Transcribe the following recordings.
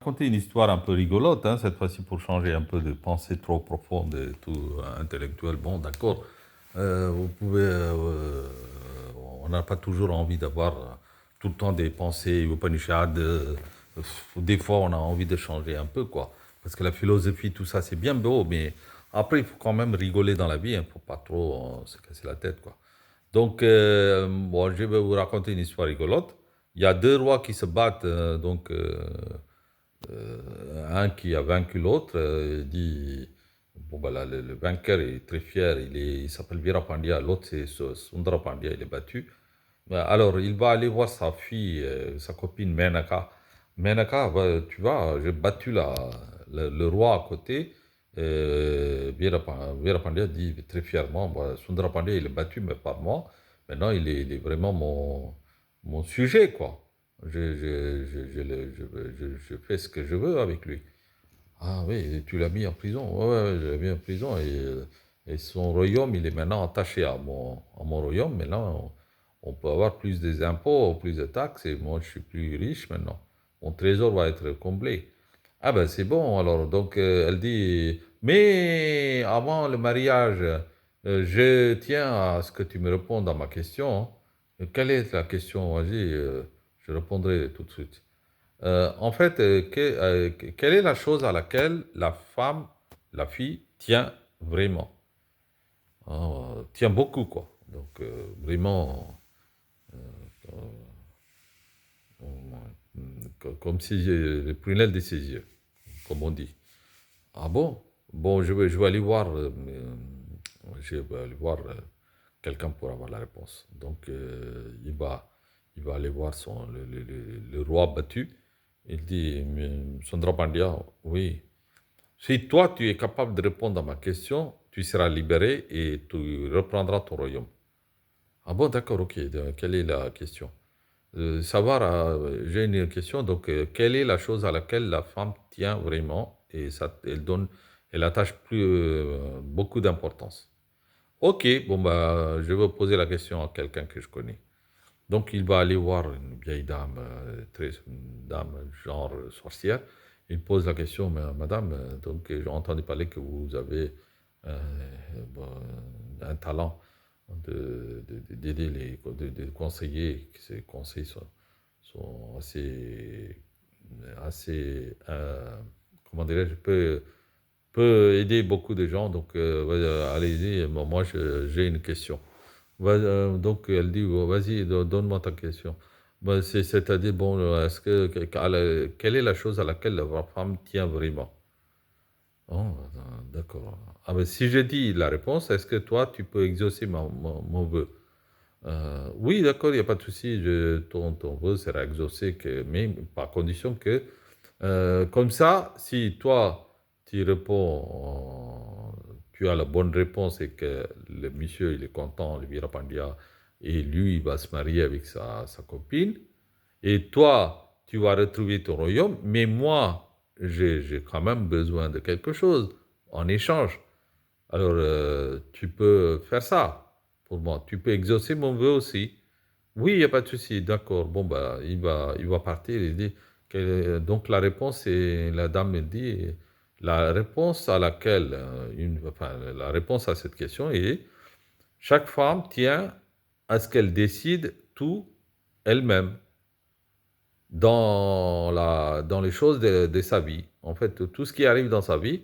Raconter une histoire un peu rigolote, hein, cette fois-ci pour changer un peu de pensée trop profonde et tout intellectuelle. Bon, d'accord. Vous pouvez. On n'a pas toujours envie d'avoir tout le temps des pensées Upanishad. Des fois, on a envie de changer un peu, quoi. Parce que la philosophie, tout ça, c'est bien beau, mais après, il faut quand même rigoler dans la vie. Il ne faut pas trop se casser la tête, quoi. Donc, bon, je vais vous raconter une histoire rigolote. Il y a deux rois qui se battent, un qui a vaincu l'autre, dit, bon, ben là, le vainqueur est très fier, il s'appelle Virapandya, l'autre c'est Sundara Pandya, il est battu. Alors, il va aller voir sa fille, sa copine Menaka. Menaka, tu vois, j'ai battu le roi à côté. Virapandya dit très fièrement, Sundara Pandya, il est battu, mais pas moi. Maintenant, il est vraiment mon sujet, quoi. Je fais ce que je veux avec lui. Ah oui, tu l'as mis en prison. Ouais, ouais, je l'ai mis en prison et son royaume, il est maintenant attaché à mon royaume. Maintenant, on peut avoir plus des impôts, plus de taxes et moi, je suis plus riche maintenant. Mon trésor va être comblé. Ah ben c'est bon alors. Donc elle dit, mais avant le mariage, je tiens à ce que tu me répondes à ma question. Quelle est la question? Vas-y, je répondrai tout de suite. En fait, quelle est la chose à laquelle la femme, la fille, tient vraiment? Tient beaucoup, quoi. Donc, vraiment, comme si les prunelles de ses yeux, comme on dit. Ah bon? Bon, je vais aller voir, je vais aller voir quelqu'un pour avoir la réponse. Donc, il va aller voir le roi battu. Il dit, Sundara Pandya, oui, si toi tu es capable de répondre à ma question, tu seras libéré et tu reprendras ton royaume. Ah bon, d'accord, ok. Donc, quelle est la question? Savoir, j'ai une question. Donc, quelle est la chose à laquelle la femme tient vraiment et elle attache beaucoup d'importance. Ok, bon bah, je vais poser la question à quelqu'un que je connais. Donc, il va aller voir une vieille dame, une dame genre sorcière. Il pose la question, mais, Madame, donc j'ai entendu parler que vous avez euh, bon, un talent d'aider de conseiller, que ces conseils sont assez, comment dirais-je, peut aider beaucoup de gens. Donc, allez-y, moi, j'ai une question. Donc, elle dit, vas-y, donne-moi ta question. C'est-à-dire, bon, quelle est la chose à laquelle la femme tient vraiment? Oh, d'accord. Ah, ben, si je dis la réponse, est-ce que toi, tu peux exaucer mon vœu? Oui, d'accord, il n'y a pas de souci, ton vœu sera exaucé, mais par condition que, comme ça, si toi, tu réponds, tu as la bonne réponse et que le monsieur, il est content, le Virapandya, et lui, il va se marier avec sa copine, et toi, tu vas retrouver ton royaume, mais moi, j'ai quand même besoin de quelque chose en échange. Alors, tu peux faire ça pour moi. Tu peux exaucer mon vœu aussi. Oui, il n'y a pas de souci. D'accord. Bon, bah, il va partir. Il dit, donc la réponse, est, la dame me dit, la réponse à laquelle, enfin, la réponse à cette question est, chaque femme tient à ce qu'elle décide tout elle-même dans les choses de sa vie. En fait, tout ce qui arrive dans sa vie,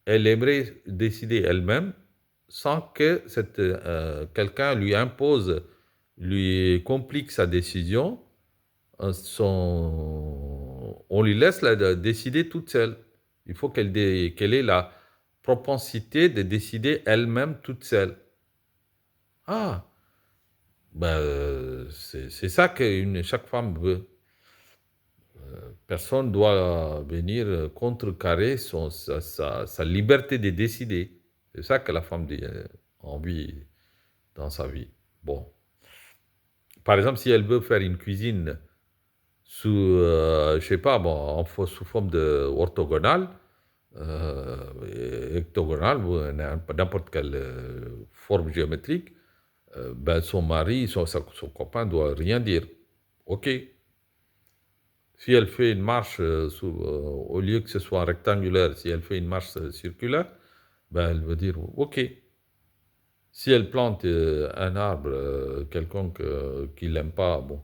elle aimerait décider elle-même sans que quelqu'un lui impose, lui complique sa décision. On lui laisse décider toute seule. Il faut qu'elle ait la propensité de décider elle-même toute seule. Ah, ben, c'est ça que chaque femme veut. Personne doit venir contrecarrer sa liberté de décider. C'est ça que la femme a envie dans sa vie. Bon. Par exemple, si elle veut faire une cuisine je sais pas, bon, sous forme de orthogonale, hectogonale, ou n'importe quelle forme géométrique, ben son mari, son copain doit rien dire. Ok, Si elle fait une marche, au lieu que ce soit rectangulaire, si elle fait une marche circulaire, ben, elle veut dire OK. Si elle plante un arbre quelconque qu'il n'aime pas, bon,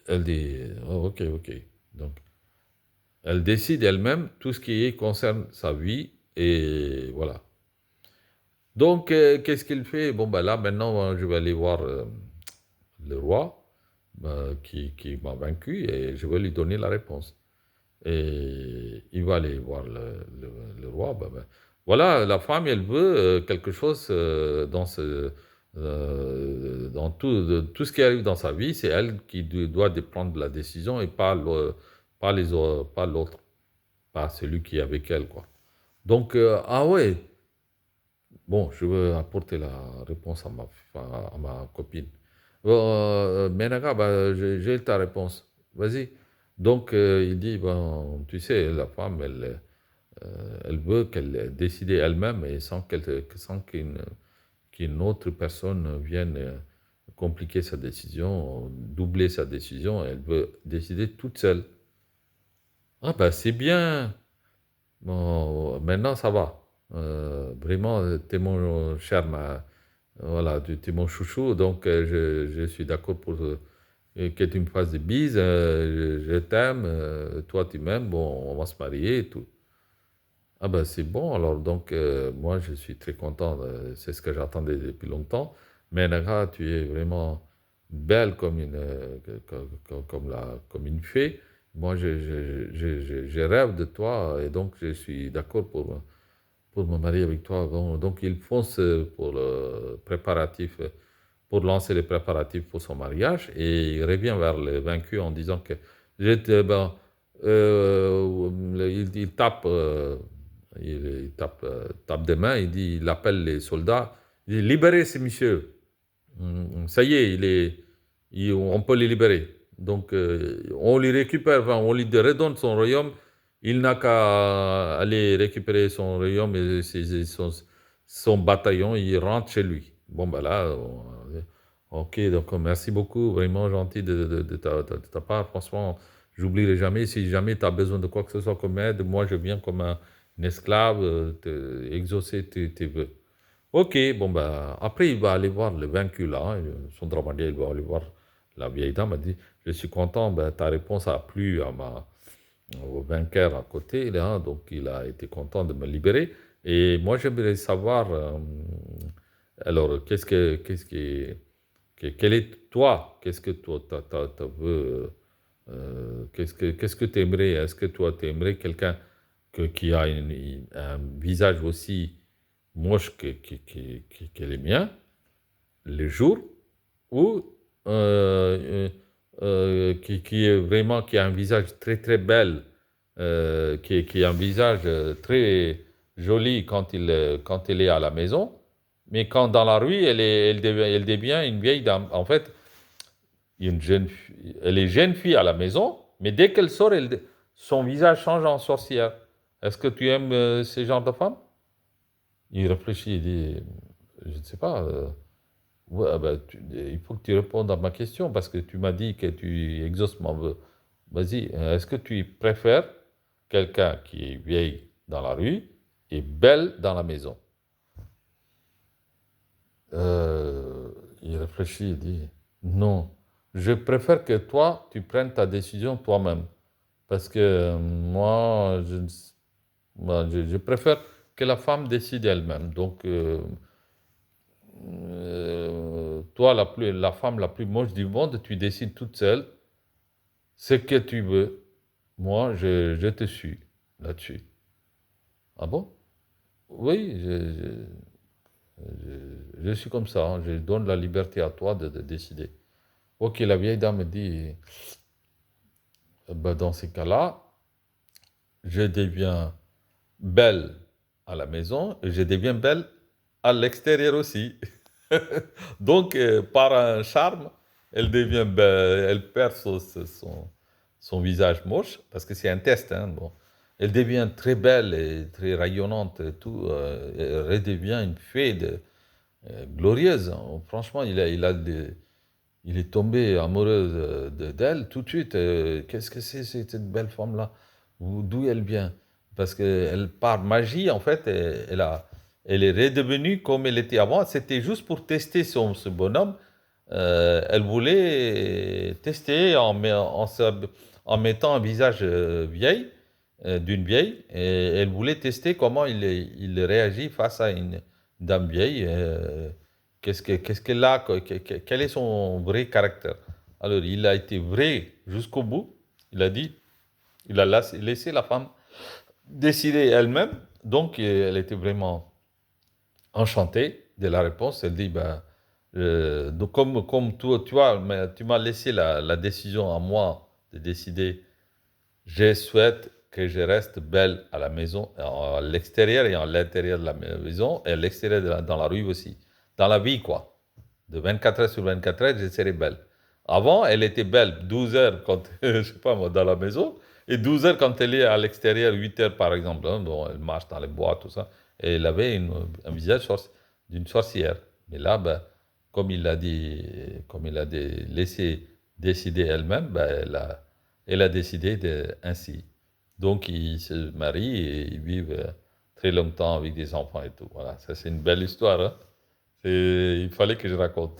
elle dit oh, OK, OK. Donc, elle décide elle-même tout ce qui concerne sa vie et voilà. Donc, qu'est-ce qu'il fait? Bon, ben là, maintenant, je vais aller voir le roi qui m'a vaincu et je vais lui donner la réponse. Et il va aller voir le roi. Voilà, la femme, elle veut quelque chose dans tout ce qui arrive dans sa vie, c'est elle qui doit prendre la décision et pas l'autre, pas celui qui est avec elle, quoi. Donc, ah ouais, bon, je veux apporter la réponse à ma copine. Menaka, bah, j'ai ta réponse. Vas-y. Donc, il dit, bon, tu sais, la femme, elle veut qu'elle décide elle-même et sans qu'une autre personne vienne compliquer sa décision, doubler sa décision. Elle veut décider toute seule. Ah, bah, c'est bien. Bon, maintenant, ça va. Vraiment, t'es mon cher, voilà, tu es mon chouchou, donc je suis d'accord pour que tu me fasses des bises. Je t'aime, toi tu m'aimes, bon, on va se marier et tout. Ah ben c'est bon, alors donc moi je suis très content, c'est ce que j'attendais depuis longtemps. Mais Nara, tu es vraiment belle comme une fée. Moi je rêve de toi et donc je suis d'accord pour me marier avec toi. Bon, donc il fonce pour le préparatif, pour lancer les préparatifs pour son mariage et il revient vers le vaincu en disant que ben, il tape, tape des mains, il appelle les soldats, il dit libérez ces messieurs. Ça y est, on peut les libérer. Donc on lui récupère, enfin, on lui redonne son royaume. Il n'a qu'à aller récupérer son royaume et son bataillon, il rentre chez lui. Bon, ben là, ok, donc merci beaucoup, vraiment gentil de ta part. Franchement, j'oublierai jamais. Si jamais tu as besoin de quoi que ce soit comme aide, moi je viens comme un esclave exaucer tes vœux. Ok, bon, ben après il va aller voir le vaincu là, son dramadaire, il va aller voir la vieille dame, elle dit, je suis content, ben, ta réponse a plu au vainqueur à côté, là, hein, donc il a été content de me libérer. Et moi, j'aimerais savoir, alors, quel est toi, qu'est-ce que toi, veux, qu'est-ce que tu aimerais? Est-ce que toi, tu aimerais quelqu'un qui a un visage aussi moche que les miens, le jour, ou qui est vraiment, qui a un visage très très belle, qui a un visage très joli quand elle est à la maison, mais quand dans la rue, elle devient une vieille dame. En fait, elle est jeune fille à la maison, mais dès qu'elle sort, son visage change en sorcière. Est-ce que tu aimes ce genre de femme? Il réfléchit, il dit, je ne sais pas. Ouais, ah ben, il faut que tu répondes à ma question parce que tu m'as dit que tu exauces mon vœu. Vas-y, est-ce que tu préfères quelqu'un qui est vieille dans la rue et belle dans la maison? Il réfléchit, il dit, non, je préfère que toi, tu prennes ta décision toi-même. Parce que moi, je préfère que la femme décide elle-même. Donc, toi, la femme la plus moche du monde, tu décides toute seule ce que tu veux. Moi, je te suis là-dessus. Ah bon? Oui, je suis comme ça, hein. Je donne la liberté à toi de décider. Ok, la vieille dame me dit, ben, dans ces cas-là, je deviens belle à la maison et je deviens belle à l'extérieur aussi. Donc, par un charme, elle devient belle, elle perd son visage moche, parce que c'est un test, hein, bon. Elle devient très belle et très rayonnante et tout. Elle redevient une fée glorieuse, hein. Franchement, il est tombé amoureux d'elle tout de suite. Qu'est-ce que c'est cette belle femme-là? D'où elle vient? Parce que par magie, en fait, elle est redevenue comme elle était avant. C'était juste pour tester ce bonhomme. Elle voulait tester en mettant un visage vieille, d'une vieille, et elle voulait tester comment il réagit face à une dame vieille. Qu'est-ce qu'elle a, quel est son vrai caractère. Alors, il a été vrai jusqu'au bout. Il a dit, il a laissé la femme décider elle-même. Donc, elle était vraiment enchantée de la réponse. Elle dit, ben, donc comme toi, tu vois, mais tu m'as laissé la décision à moi de décider. Je souhaite que je reste belle à la maison, à l'extérieur et à l'intérieur de la maison, et à l'extérieur dans la rue aussi. Dans la vie, quoi. De 24 heures sur 24 heures, je serai belle. Avant, elle était belle 12 heures quand, je sais pas moi, dans la maison, et 12 heures quand elle est à l'extérieur, 8 heures par exemple. Hein, bon, elle marche dans les bois, tout ça. Et elle avait un visage d'une sorcière. Mais là, ben, comme il a laissé décider elle-même, ben, elle a décidé ainsi. Donc, ils se marient et ils vivent très longtemps avec des enfants et tout. Voilà, ça c'est une belle histoire. Hein. Il fallait que je raconte.